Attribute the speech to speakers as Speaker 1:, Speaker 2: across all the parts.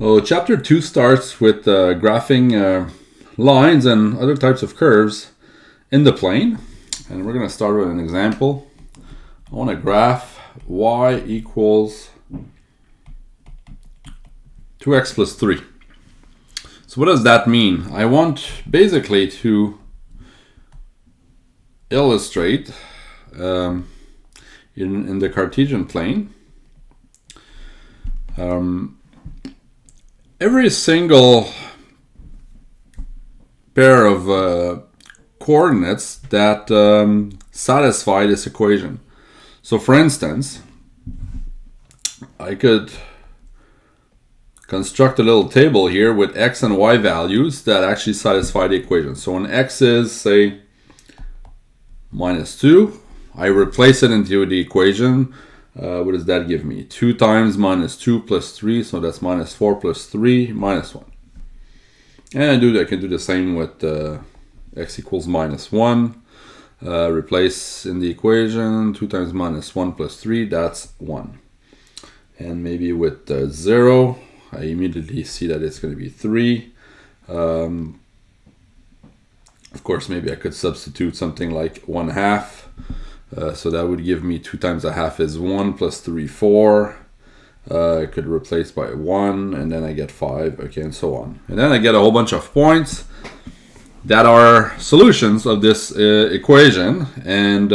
Speaker 1: So chapter 2 starts with graphing lines and other types of curves in the plane. And we're going to start with an example. I want to graph y equals 2x plus 3. So what does that mean? I want basically to illustrate in the Cartesian plane every single pair of coordinates that satisfy this equation. So for instance, I could construct a little table here with x and y values that actually satisfy the equation. So when x is, say, minus 2, I replace it into the equation. What does that give me? 2 times minus 2 plus 3, so that's minus 4 plus 3 minus 1. And I can do the same with x equals minus 1. Replace in the equation 2 times minus 1 plus 3, that's 1. And maybe with 0, I immediately see that it's going to be 3. Of course, maybe I could substitute something like 1/2. So that would give me 2 times a half is 1 plus 3, 4. I could replace by 1, and then I get 5, okay, and so on. And then I get a whole bunch of points that are solutions of this equation. And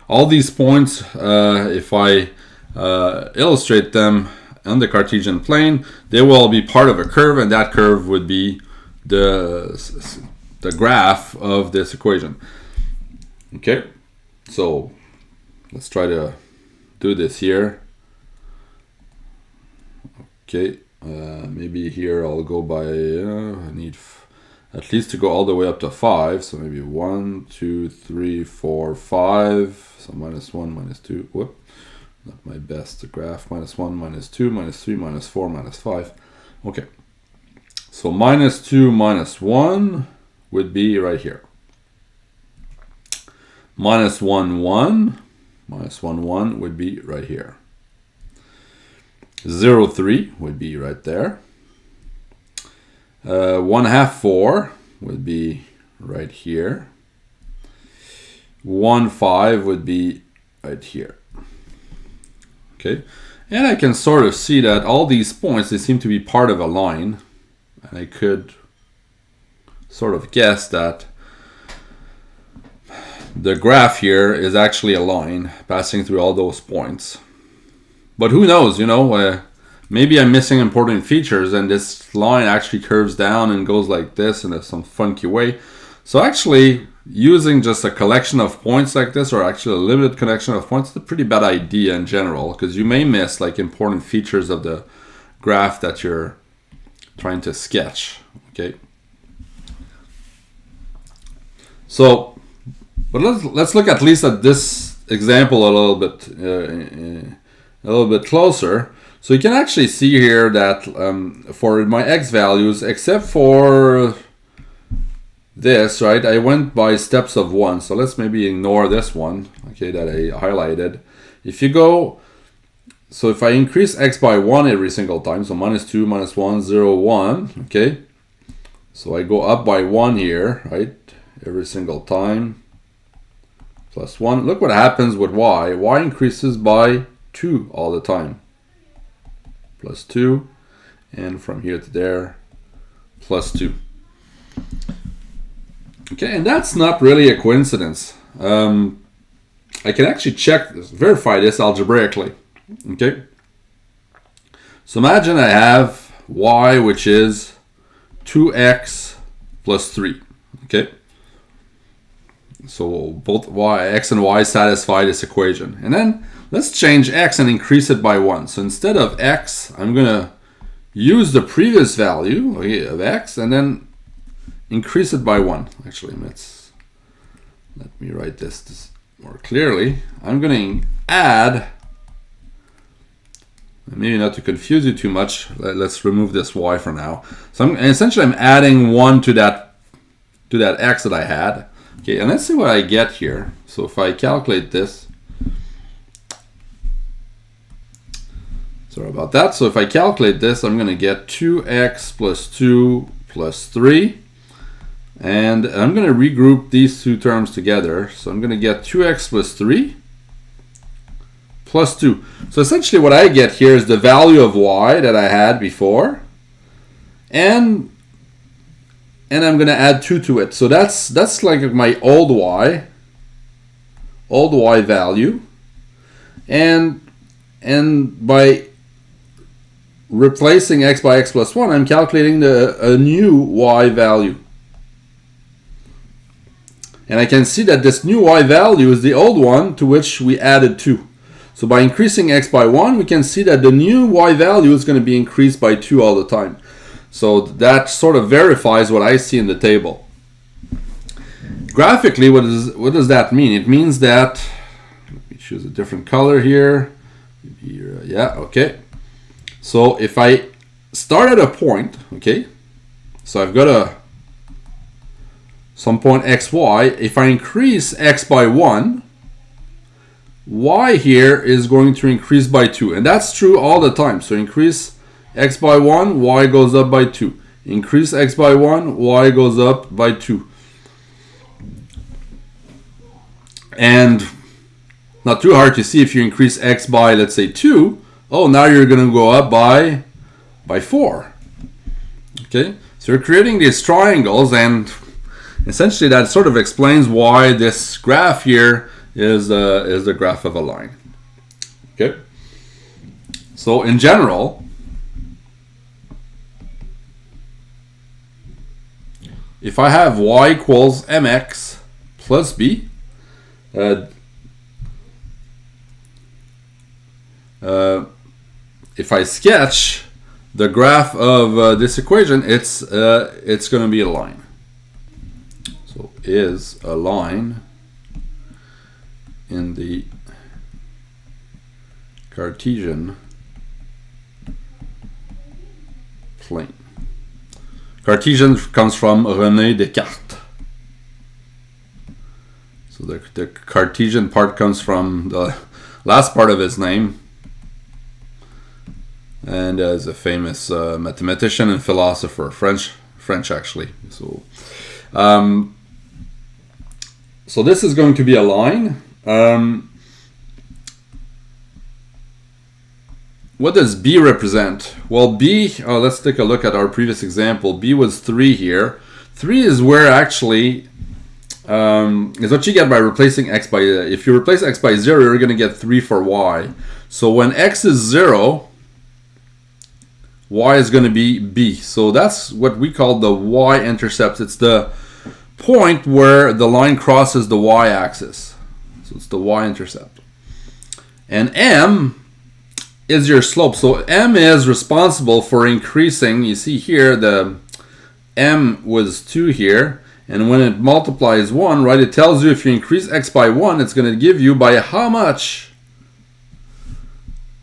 Speaker 1: all these points, if I illustrate them on the Cartesian plane, they will be part of a curve, and that curve would be the graph of this equation. Okay, so let's try to do this here. Okay, maybe here I'll go by, I need at least to go all the way up to 5, so maybe 1, 2, 3, 4, 5, so minus 1, minus 2, whoop, not my best graph, minus 1, minus 2, minus 3, minus 4, minus 5. Okay, so minus 2, minus 1 would be right here. Minus 1, 1, minus 1, 1 would be right here. 0, 3 would be right there. 1/2, 4 would be right here. 1, 5 would be right here. Okay, and I can sort of see that all these points, they seem to be part of a line, and I could sort of guess that the graph here is actually a line passing through all those points. But who knows, you know, maybe I'm missing important features and this line actually curves down and goes like this in some funky way. So actually using just a collection of points like this, or actually a limited collection of points, is a pretty bad idea in general, because you may miss like important features of the graph that you're trying to sketch. Okay, so but let's look at least at this example a little bit closer. So you can actually see here that for my x values, except for this, right, I went by steps of 1. So let's maybe ignore this one, okay, that I highlighted. If you go, so if I increase x by 1 every single time, so minus 2, minus 1, 0, 1, okay, so I go up by 1 here, right, every single time, plus 1. Look what happens with y. Y increases by 2 all the time. Plus 2, and from here to there, plus 2. Okay, and that's not really a coincidence. I can actually verify this algebraically. Okay, so imagine I have y, which is 2x plus 3. Okay, so both x and y satisfy this equation. And then let's change x and increase it by 1. So instead of x, I'm going to use the previous value, okay, of x, and then increase it by 1. Actually, let me write this more clearly. I'm going to add, maybe not to confuse you too much, let's remove this y for now. So essentially I'm adding 1 to that x that I had. Okay, and let's see what I get here. So if I calculate this, Sorry about that. So if I calculate this, I'm going to get 2x plus 2 plus 3. And I'm going to regroup these two terms together. So I'm going to get 2x plus 3 plus 2. So essentially what I get here is the value of y that I had before. And I'm going to add 2 to it. So that's like my old y value. And by replacing x by x plus 1, I'm calculating a new y value. And I can see that this new y value is the old one to which we added 2. So by increasing x by 1, we can see that the new y value is going to be increased by 2 all the time. So that sort of verifies what I see in the table. Graphically, what does that mean? It means that, let me choose a different color here. Yeah, okay. So if I start at a point, okay, so I've got some point xy. If I increase x by 1, y here is going to increase by 2. And that's true all the time. So increase x by 1, y goes up by 2. Increase x by 1, y goes up by 2. And not too hard to see, if you increase x by, let's say, 2, oh, now you're going to go up by 4. Okay, so you're creating these triangles, and essentially that sort of explains why this graph here is the graph of a line. Okay, so in general, if I have y equals mx plus b, if I sketch the graph of this equation, it's going to be a line. So is a line in the Cartesian plane. Cartesian comes from René Descartes. So the Cartesian part comes from the last part of his name, and as a famous mathematician and philosopher, French actually. So so this is going to be a line. What does b represent? Well, b, let's take a look at our previous example. B was 3 here. 3 is where actually is what you get by replacing x by, if you replace x by 0, you're going to get 3 for y. So when x is 0, y is going to be b. So that's what we call the y-intercept. It's the point where the line crosses the y-axis. So it's the y-intercept. And m is your slope. So m is responsible for increasing. You see here the m was 2 here, and when it multiplies 1, right, it tells you if you increase x by 1, it's going to give you by how much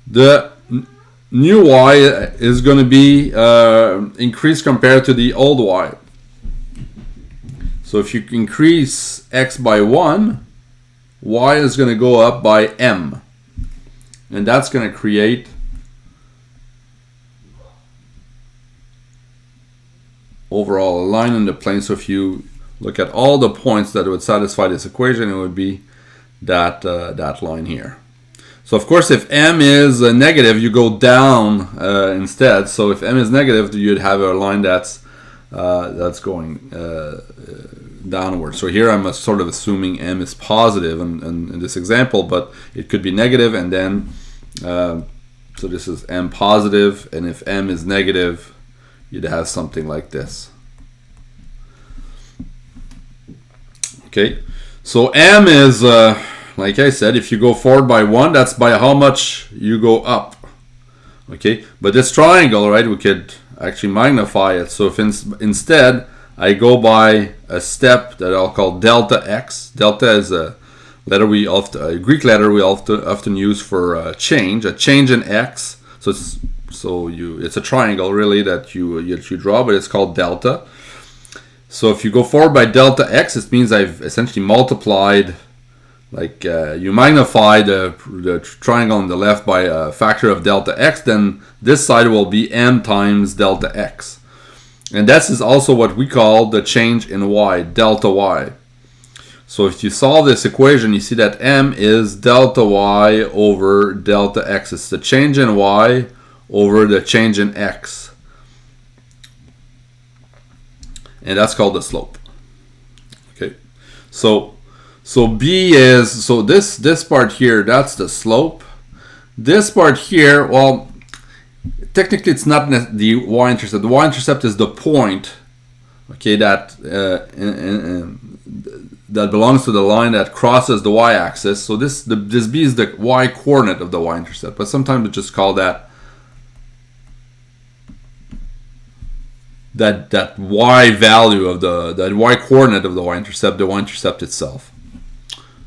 Speaker 1: the new y is going to be increased compared to the old y. So if you increase x by 1, y is going to go up by m. And that's going to create overall a line in the plane. So if you look at all the points that would satisfy this equation, it would be that line here. So of course, if m is negative, you go down instead. So if m is negative, you'd have a line that's going downward. So here I'm sort of assuming m is positive in this example, but it could be negative, and then so this is m positive, and if m is negative, you'd have something like this. Okay, so m is like I said, if you go forward by 1, that's by how much you go up. Okay, but this triangle, right, we could actually magnify it. So if instead I go by a step that I'll call delta x. Delta is a letter a Greek letter we often use for a change in x. So it's a triangle really that you draw, but it's called delta. So if you go forward by delta x, it means I've essentially multiplied like you magnify the triangle on the left by a factor of delta x, then this side will be m times delta x. And this is also what we call the change in y, delta y. So if you solve this equation, you see that m is delta y over delta x. It's the change in y over the change in x. And that's called the slope. Okay, so b is, so this part here, that's the slope. This part here, well, technically it's not the y-intercept. The y-intercept is the point, okay, that that belongs to the line that crosses the y-axis. So this b is the y-coordinate of the y-intercept, but sometimes we just call that y value of that y-coordinate of the y-intercept, the y-intercept itself.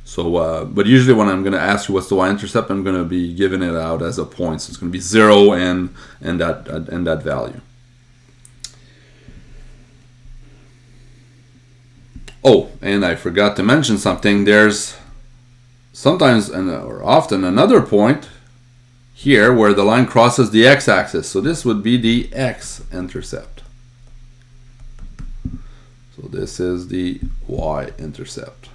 Speaker 1: So, but usually when I'm going to ask you what's the y-intercept, I'm going to be giving it out as a point. So it's going to be 0 and that value. Oh, and I forgot to mention something. There's sometimes or often another point here where the line crosses the x-axis. So this would be the x-intercept. So this is the y-intercept.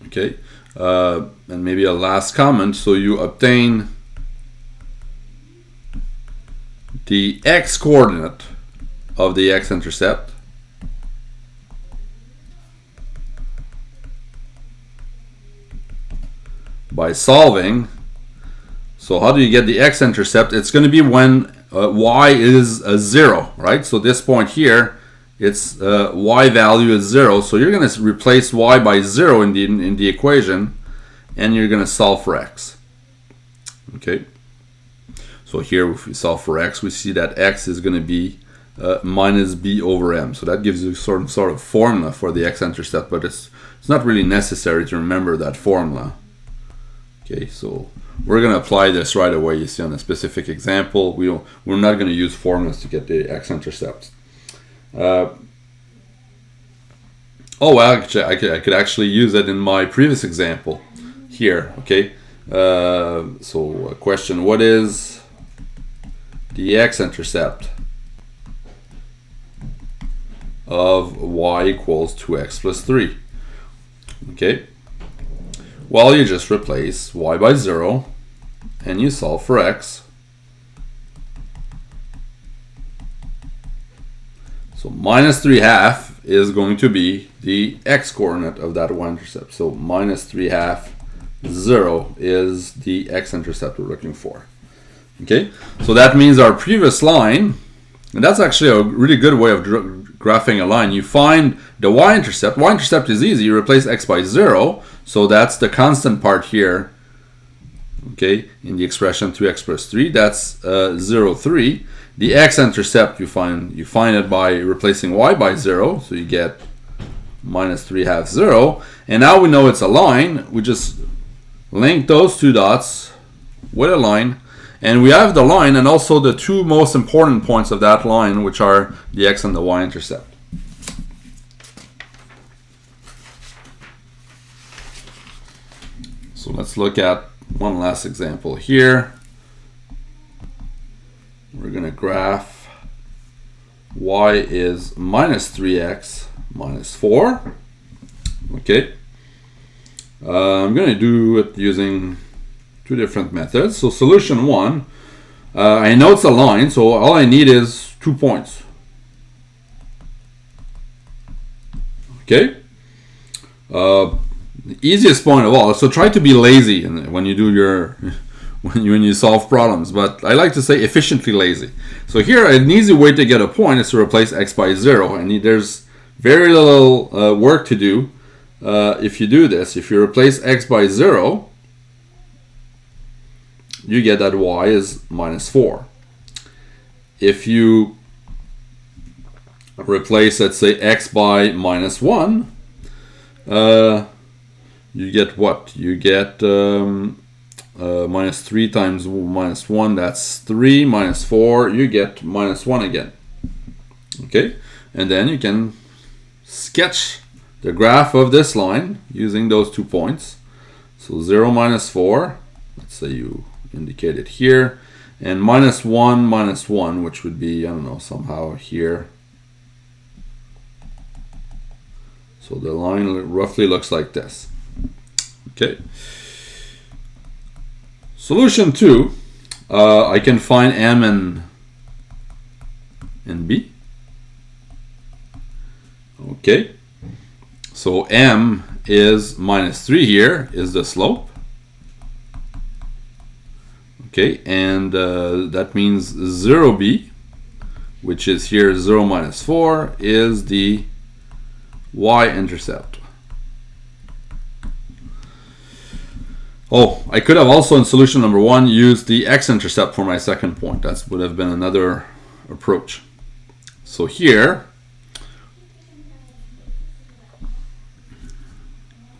Speaker 1: Okay, and maybe a last comment. So you obtain the x-coordinate of the x-intercept by solving. So how do you get the x-intercept? It's going to be when y is 0, right? So this point here, its y value is 0. So you're going to replace y by 0 in the equation, and you're going to solve for x. Okay. So here, if we solve for x, we see that x is going to be minus b over m. So that gives you sort of formula for the x-intercept, but it's not really necessary to remember that formula. Okay, so we're going to apply this right away. You see on a specific example, we're not going to use formulas to get the x-intercept. Oh well, actually, I could actually use it in my previous example here. Okay, so question: what is the x-intercept of y equals 2x plus 3? Okay, well, you just replace y by 0 and you solve for x. So minus 3/2 is going to be the x-coordinate of that y-intercept. So minus 3/2, 0 is the x-intercept we're looking for. Okay, so that means our previous line, and that's actually a really good way of graphing a line. You find the y-intercept. Y-intercept is easy. You replace x by 0, so that's the constant part here. Okay, in the expression 2x plus 3, that's 0, 3. The x-intercept, you find it by replacing y by 0, so you get minus 3/2, 0. And now we know it's a line. We just link those two dots with a line, and we have the line and also the two most important points of that line, which are the x and the y-intercept. So let's look at one last example here. We're going to graph y is minus 3x minus 4. Okay. I'm going to do it using two different methods. So solution 1, I know it's a line, so all I need is 2 points. Okay. The easiest point of all. So try to be lazy when you do your when you solve problems, but I like to say efficiently lazy. So here, an easy way to get a point is to replace x by 0, and there's very little work to do if you do this. If you replace x by 0, you get that y is minus 4. If you replace, let's say, x by minus 1, you get what? You get minus 3 times minus 1, that's 3, minus 4, you get minus 1 again. Okay, and then you can sketch the graph of this line using those 2 points. So 0, -4, let's say you indicate it here, and -1, -1, which would be, I don't know, somehow here. So the line roughly looks like this. Okay. Solution 2, I can find M and B. Okay. So M is -3 here, is the slope. Okay, and that means 0B, which is here 0 -4, is the y-intercept. Oh, I could have also in solution number 1 used the x-intercept for my second point. That would have been another approach. So here,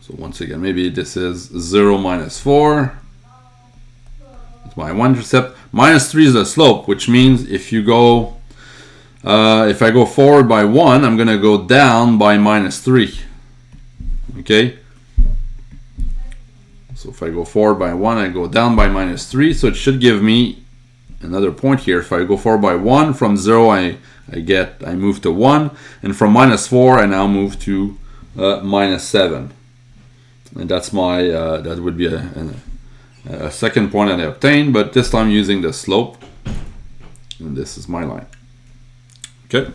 Speaker 1: so once again, maybe this is 0 -4. It's my y-intercept. -3 is the slope, which means if you go, if I go forward by 1, I'm going to go down by -3. Okay. So if I go forward by 1, I go down by -3. So it should give me another point here. If I go forward by 1, from 0 I move to 1, and from -4 I now move to -7. And that's my that would be a second point that I obtained, but this time using the slope. And this is my line. Okay.